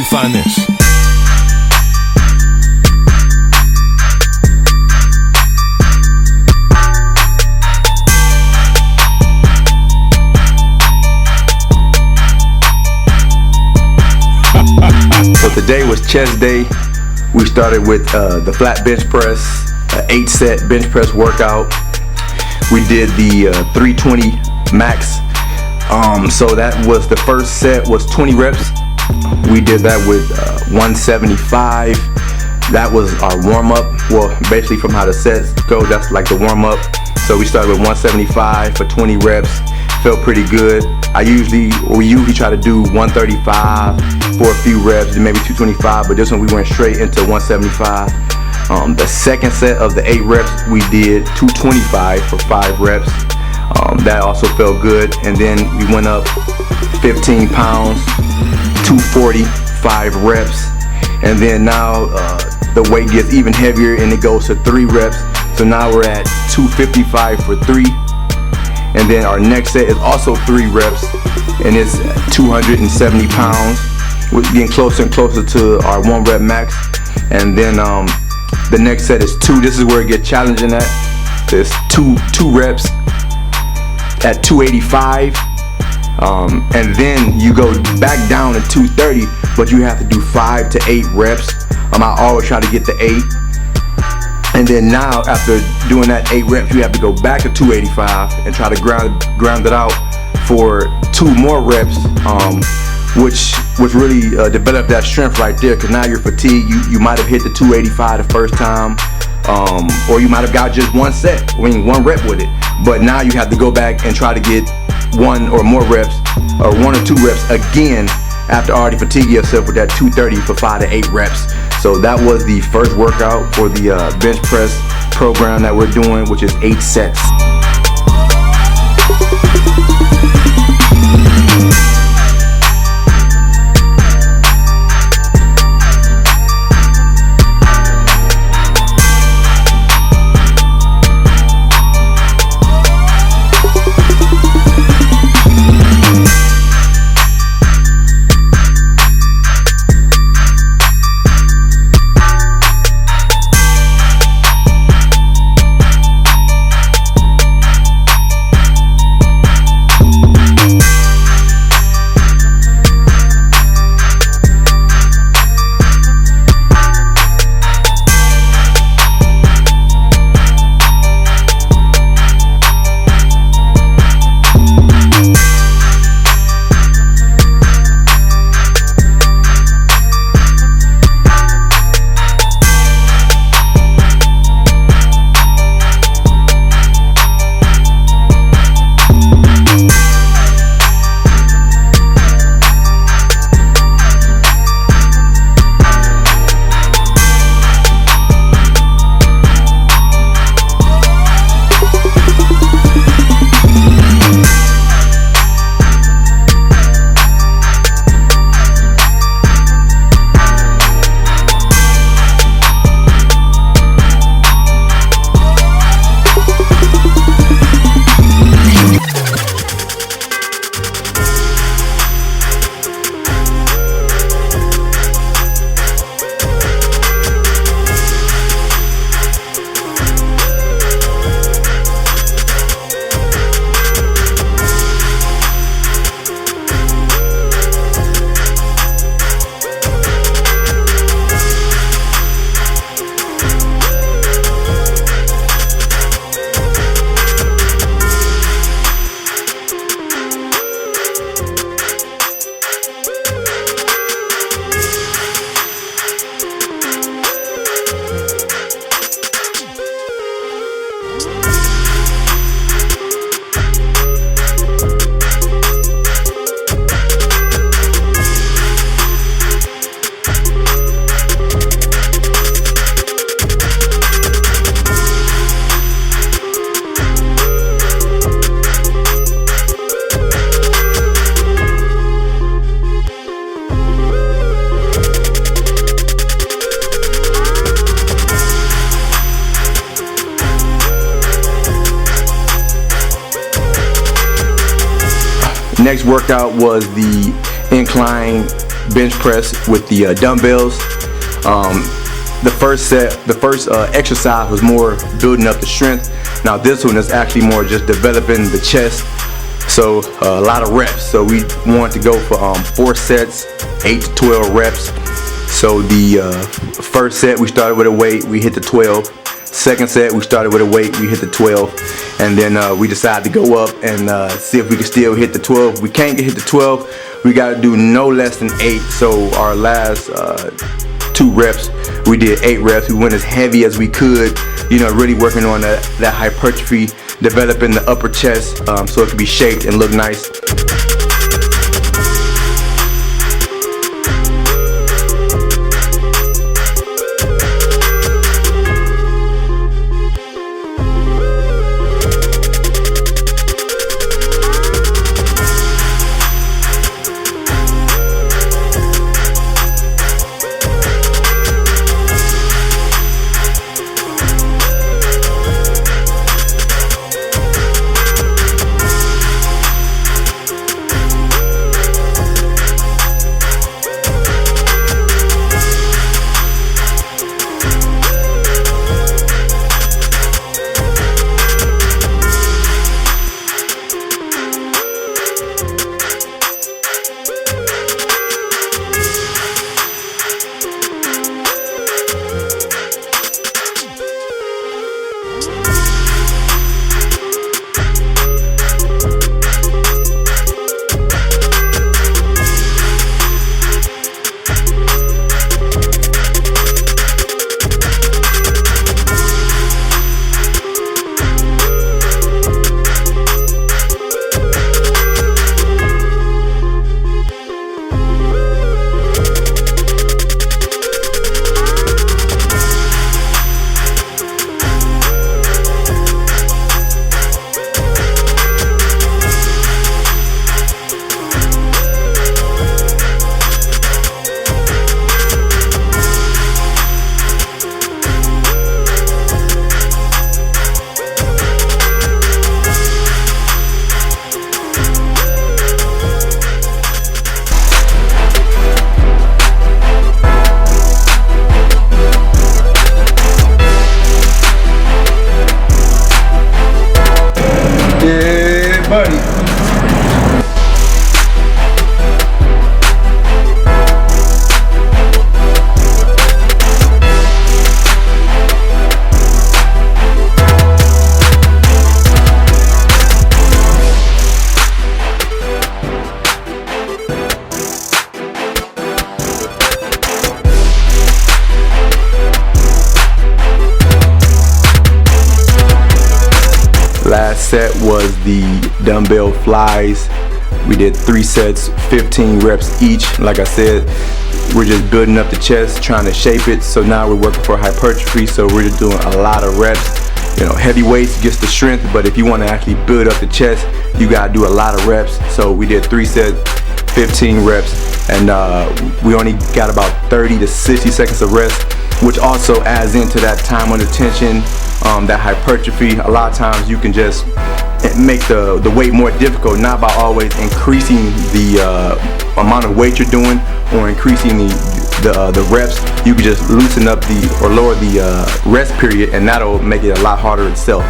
find this. So today was chest day. We started with the flat bench press, 8-set bench press workout. We did the 320 max. So that was the first set was 20 reps. We did that with 175. That was our warm up. Well, basically from how the sets go, that's like the warm up. So we started with 175 for 20 reps. Felt pretty good. We usually try to do 135 for a few reps, then maybe 225, but this one we went straight into 175. The second set of the 8 reps, we did 225 for 5 reps. That also felt good. And then we went up 15 pounds, 240, 5 reps. And then now the weight gets even heavier and it goes to 3 reps. So now we're at 255 for 3. And then our next set is also 3 reps, and it's 270 pounds. We're getting closer and closer to our 1 rep max. And then the next set is 2. This is where it gets challenging at. There's 2 reps at 285. And then you go back down to 230, but you have to do 5 to 8 reps. I always try to get to 8. And then now, after doing that 8 reps, you have to go back to 285 and try to ground it out for 2 more reps, which really developed that strength right there. Because now you're fatigued. You might have hit the 285 the first time, or you might have got just 1 set, 1 rep with it. But now you have to go back and try to get 1 or more reps, or 1 or 2 reps again, after already fatiguing yourself with that 230 for 5 to 8 reps. So that was the first workout for the bench press program that we're doing, which is 8 sets. Next workout was the incline bench press with the dumbbells. The first exercise was more building up the strength. Now this one is actually more just developing the chest. So a lot of reps. So we wanted to go for 4 sets, 8 to 12 reps. So the first set we started with a weight, we hit the 12. Second set we started with a weight, we hit the 12. And then we decided to go up and see if we could still hit the 12. If we can't hit the 12, we got to do no less than 8. So our last 2 reps, we did 8 reps. We went as heavy as we could, you know, really working on that hypertrophy, developing the upper chest so it could be shaped and look nice. Yeah, buddy. Last set was the dumbbell flies. We did 3 sets, 15 reps each. Like I said, we're just building up the chest, trying to shape it. So now we're working for hypertrophy, so we're just doing a lot of reps. You know, heavy weights gets the strength, but if you want to actually build up the chest, you gotta do a lot of reps. So we did 3 sets, 15 reps, and we only got about 30 to 60 seconds of rest, which also adds into that time under tension, that hypertrophy. A lot of times you can just make the weight more difficult, not by always increasing the amount of weight you're doing or increasing the reps. You can just loosen up or lower the rest period, and that'll make it a lot harder itself.